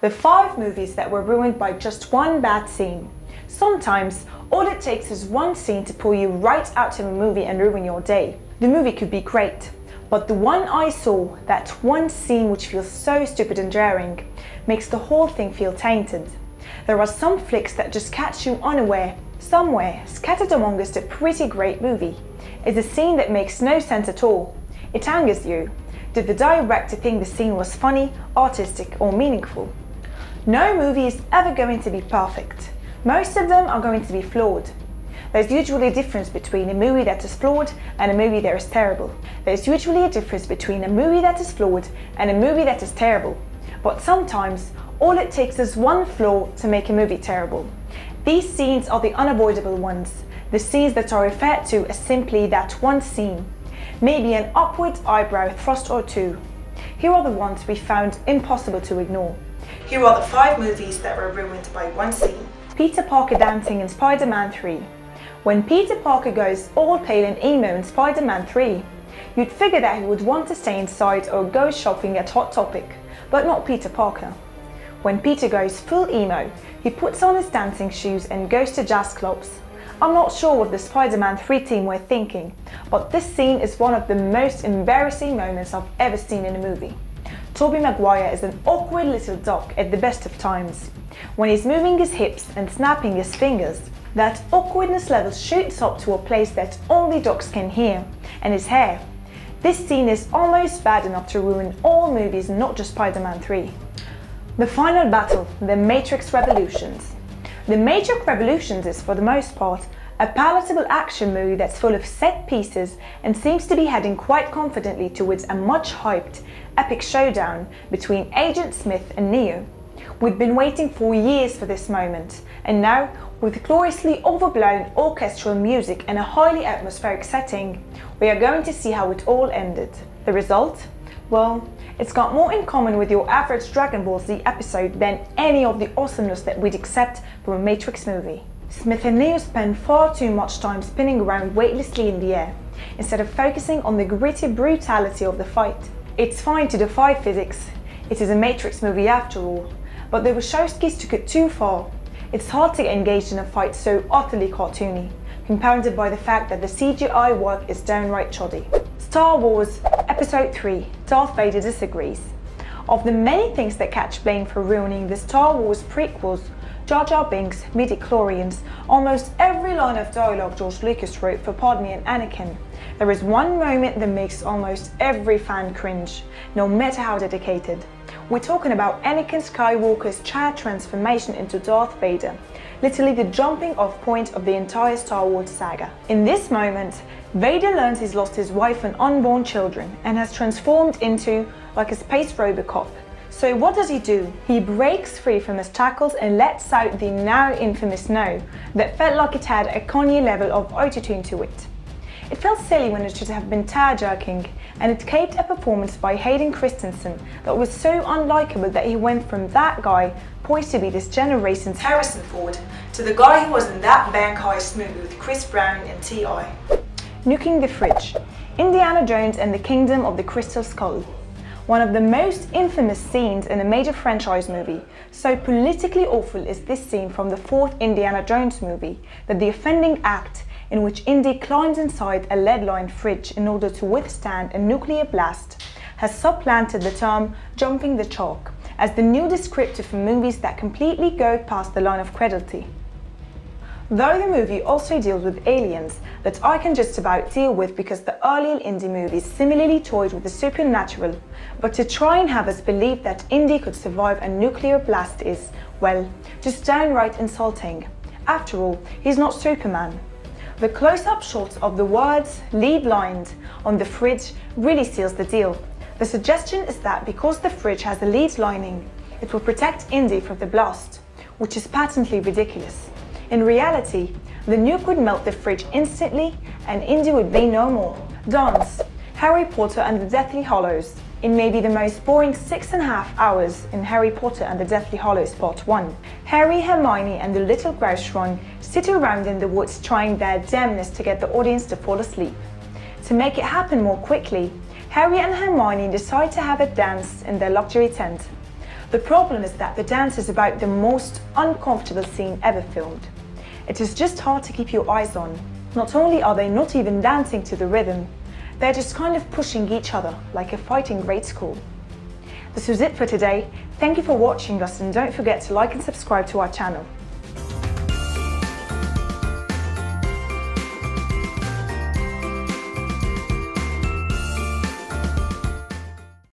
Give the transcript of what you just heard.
The 5 movies that were ruined by just one bad scene. Sometimes, all it takes is one scene to pull you right out of a movie and ruin your day. The movie could be great, but the one I saw, that one scene which feels so stupid and jarring, makes the whole thing feel tainted. There are some flicks that just catch you unaware. Somewhere, scattered among us, a pretty great movie is a scene that makes no sense at all. It angers you. Did the director think the scene was funny, artistic, or meaningful? No movie is ever going to be perfect. Most of them are going to be flawed. There's usually a difference between a movie that is flawed and a movie that is terrible. There's usually a difference between a movie that is flawed and a movie that is terrible. But sometimes, all it takes is one flaw to make a movie terrible. These scenes are the unavoidable ones, the scenes that are referred to as simply that one scene. Maybe an upward eyebrow thrust or two. Here are the ones we found impossible to ignore. Here are the 5 movies that were ruined by one scene. Peter Parker dancing in Spider-Man 3. When Peter Parker goes all pale and emo in Spider-Man 3, you'd figure that he would want to stay inside or go shopping at Hot Topic, but not Peter Parker. When Peter goes full emo, he puts on his dancing shoes and goes to jazz clubs. I'm not sure what the Spider-Man 3 team were thinking, but this scene is one of the most embarrassing moments I've ever seen in a movie. Tobey Maguire is an awkward little duck at the best of times. When he's moving his hips and snapping his fingers, that awkwardness level shoots up to a place that only ducks can hear, and his hair. This scene is almost bad enough to ruin all movies, not just Spider-Man 3. The final battle, The Matrix Revolutions. The Matrix Revolutions is, for the most part, a palatable action movie that's full of set pieces and seems to be heading quite confidently towards a much hyped, epic showdown between Agent Smith and Neo. We'd been waiting for years for this moment, and now, with gloriously overblown orchestral music and a highly atmospheric setting, we are going to see how it all ended. The result? Well, it's got more in common with your average Dragon Ball Z episode than any of the awesomeness that we'd accept from a Matrix movie. Smith and Neo spend far too much time spinning around weightlessly in the air, instead of focusing on the gritty brutality of the fight. It's fine to defy physics, it is a Matrix movie after all, but the Wachowskis took it too far. It's hard to get engaged in a fight so utterly cartoony, compounded by the fact that the CGI work is downright shoddy. Star Wars Episode 3, Darth Vader disagrees. Of the many things that catch blame for ruining the Star Wars prequels, Jar Jar Binks, midichlorians, almost every line of dialogue George Lucas wrote for Padme and Anakin, there is one moment that makes almost every fan cringe, no matter how dedicated. We're talking about Anakin Skywalker's child transformation into Darth Vader, literally the jumping off point of the entire Star Wars saga. In this moment, Vader learns he's lost his wife and unborn children and has transformed into like a space Robocop. So what does he do? He breaks free from his shackles and lets out the now infamous no that felt like it had a Kanye level of autotune to it. It felt silly when it should have been tear-jerking, and it caped a performance by Hayden Christensen that was so unlikable that he went from that guy poised to be this generation's Harrison Ford to the guy who was in that bank heist movie with Chris Brown and T.I. Nuking the Fridge. Indiana Jones and the Kingdom of the Crystal Skull. One of the most infamous scenes in a major franchise movie, so politically awful is this scene from the 4th Indiana Jones movie that the offending act in which Indy climbs inside a lead-lined fridge in order to withstand a nuclear blast has supplanted the term jumping the shark as the new descriptor for movies that completely go past the line of credulity. Though the movie also deals with aliens that I can just about deal with because the earlier Indy movies similarly toyed with the supernatural, but to try and have us believe that Indy could survive a nuclear blast is, well, just downright insulting. After all, he's not Superman. The close-up shots of the words "lead lined" on the fridge really seals the deal. The suggestion is that because the fridge has a lead lining, it will protect Indy from the blast, which is patently ridiculous. In reality, the nuke would melt the fridge instantly and Indy would be no more. Dance, Harry Potter and the Deathly Hallows. It may be the most boring 6.5 hours in Harry Potter and the Deathly Hallows Part 1. Harry, Hermione and the little grouse Ron sit around in the woods trying their damnedest to get the audience to fall asleep. To make it happen more quickly, Harry and Hermione decide to have a dance in their luxury tent. The problem is that the dance is about the most uncomfortable scene ever filmed. It is just hard to keep your eyes on. Not only are they not even dancing to the rhythm, they're just kind of pushing each other like a fight in grade school. This was it for today. Thank you for watching us, and don't forget to like and subscribe to our channel.